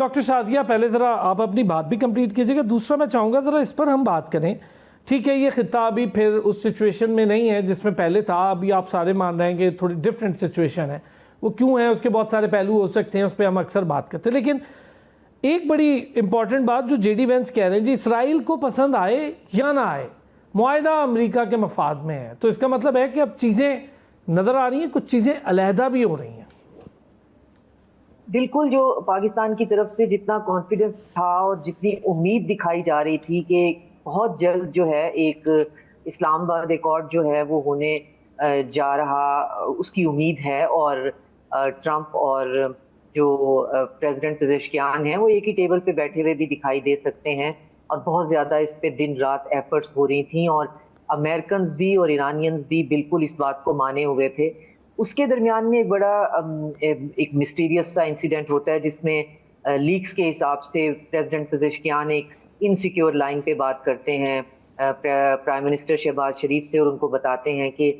Doctor Shazia, पहले ज़रा आप अपनी बात भी कंप्लीट कीजिएगा। दूसरा मैं चाहूँगा ज़रा इस पर हम बात करें। ठीक है, ये खिता अभी फिर उस सिचुएशन में नहीं है जिसमें पहले था। अभी आप सारे मान रहे हैं कि थोड़ी डिफरेंट सिचुएशन है। वो क्यों है, उसके बहुत सारे पहलू हो सकते हैं, उस पर हम अक्सर बात करते हैं। लेकिन एक बड़ी इंपॉर्टेंट बात जो जेडी वेंस कह रहे हैं जी, इसराइल को पसंद आए या ना आए, मुआहदा अमेरिका के मफाद में है। तो इसका मतलब है कि अब चीज़ें नज़र आ रही हैं, कुछ चीज़ें अलहदा भी हो रही हैं। बिल्कुल, जो पाकिस्तान की तरफ से जितना कॉन्फिडेंस था और जितनी उम्मीद दिखाई जा रही थी कि बहुत जल्द जो है एक इस्लामाबाद एकॉर्ड जो है वो होने जा रहा, उसकी उम्मीद है। और ट्रंप और जो प्रेसिडेंट पेजेश्कियान हैं वो एक ही टेबल पे बैठे हुए भी दिखाई दे सकते हैं। और बहुत ज़्यादा इस पे दिन रात एफर्ट्स हो रही थी और अमेरिकन भी और ईरानियंस भी बिल्कुल इस बात को माने हुए थे। उसके दरमियान में एक बड़ा एक मिस्टीरियस सा इंसिडेंट होता है जिसमें लीक्स के हिसाब से प्रेसिडेंट पेजेश्कियान एक इनसिक्योर लाइन पे बात करते हैं प्राइम मिनिस्टर शहबाज शरीफ से, और उनको बताते हैं कि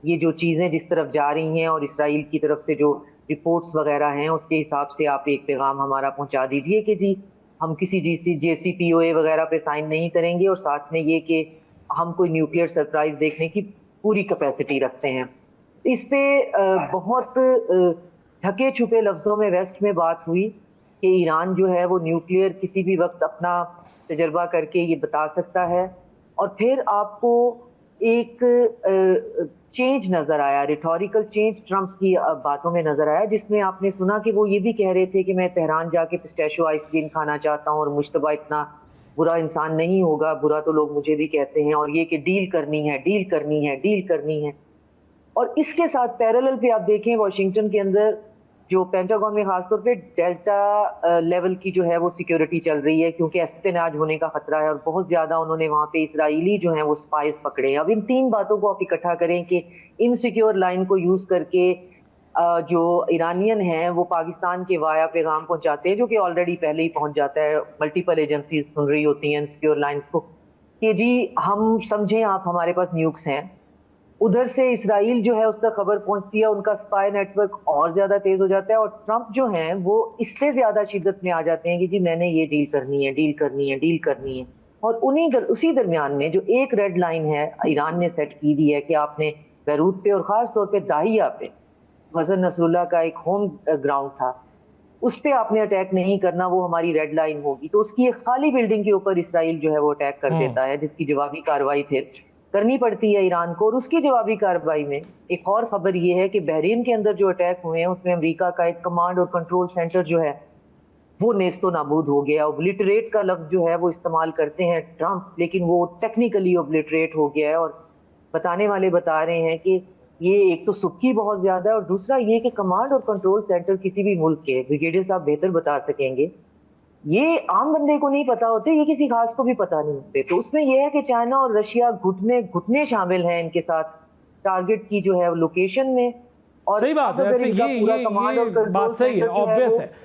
ये जो चीज़ें जिस तरफ जा रही हैं और इसराइल की तरफ से जो रिपोर्ट्स वगैरह हैं उसके हिसाब से आप एक पैगाम हमारा पहुंचा दीजिए कि जी हम किसी JCPOA वगैरह पे साइन नहीं करेंगे, और साथ में ये कि हम कोई न्यूक्लियर सरप्राइज देखने की पूरी कैपेसिटी रखते हैं। इस पे बहुत ढके छुपे लफ्जों में वेस्ट में बात हुई कि ईरान जो है वो न्यूक्लियर किसी भी वक्त अपना तजर्बा करके ये बता सकता है। और फिर आपको एक चेंज नजर आया, रिटोरिकल चेंज ट्रंप की बातों में नजर आया, जिसमें आपने सुना कि वो ये भी कह रहे थे कि मैं तेहरान जाके पिस्टैशियो आइसक्रीम खाना चाहता हूँ और मुश्तबा इतना बुरा इंसान नहीं होगा, बुरा तो लोग मुझे भी कहते हैं, और ये कि डील करनी है, डील करनी है, डील करनी है। और इसके साथ पैरेलल पे आप देखें वाशिंगटन के अंदर जो पेंटागन में खासतौर पे डेल्टा लेवल की जो है वो सिक्योरिटी चल रही है, क्योंकि एस्पेनाज होने का खतरा है और बहुत ज्यादा उन्होंने वहां पे इसराइली जो है वो स्पाइस पकड़े हैं। अब इन तीन बातों को आप इकट्ठा करें कि इनसिक्योर लाइन को यूज करके जो ईरानियन हैं वो पाकिस्तान के वाया पैगाम पहुंचाते हैं, जो कि ऑलरेडी पहले ही पहुंच जाता है। मल्टीपल एजेंसीज सुन रही होती हैं इनसिक्योर लाइन को कि जी हम समझें आप हमारे पास न्यूक्स हैं। उधर से इसराइल जो है उस तक खबर पहुंचती है, उनका स्पाई नेटवर्क और ज्यादा तेज हो जाता है, और ट्रंप जो हैं वो इससे ज्यादा शिद्दत में आ जाते हैं कि जी मैंने ये डील करनी है, डील करनी है, डील करनी है। और उसी दरमियान में जो एक रेड लाइन है ईरान ने सेट की दी है कि आपने बैरूत पे और खास तौर पे दाहिया पे हसन नसरुल्लाह का एक होम ग्राउंड था, उस पे आपने अटैक नहीं करना, वो हमारी रेड लाइन होगी। तो उसकी एक खाली बिल्डिंग के ऊपर इसराइल जो है वो अटैक कर देता है, जिसकी जवाबी कार्रवाई फिर करनी पड़ती है ईरान को। और उसकी जवाबी कार्रवाई में एक और खबर ये है कि बहरीन के अंदर जो अटैक हुए हैं उसमें अमेरिका का एक कमांड और कंट्रोल सेंटर जो है वो नेस्तो नाबूद हो गया। ओब्लिटरेट का लफ्ज जो है वो इस्तेमाल करते हैं ट्रंप, लेकिन वो टेक्निकली ओब्लिटरेट हो गया है। और बताने वाले बता रहे हैं कि ये एक तो सुखी बहुत ज्यादा है, और दूसरा ये कि कमांड और कंट्रोल सेंटर किसी भी मुल्क के, ब्रिगेडियर साहब बेहतर बता सकेंगे, ये आम बंदे को नहीं पता होते, ये किसी खास को भी पता नहीं होते। तो उसमें यह है कि चाइना और रशिया घुटने घुटने शामिल हैं इनके साथ टारगेट की जो है लोकेशन में। और सही बात है। ये बात सही है, ऑब्वियस है।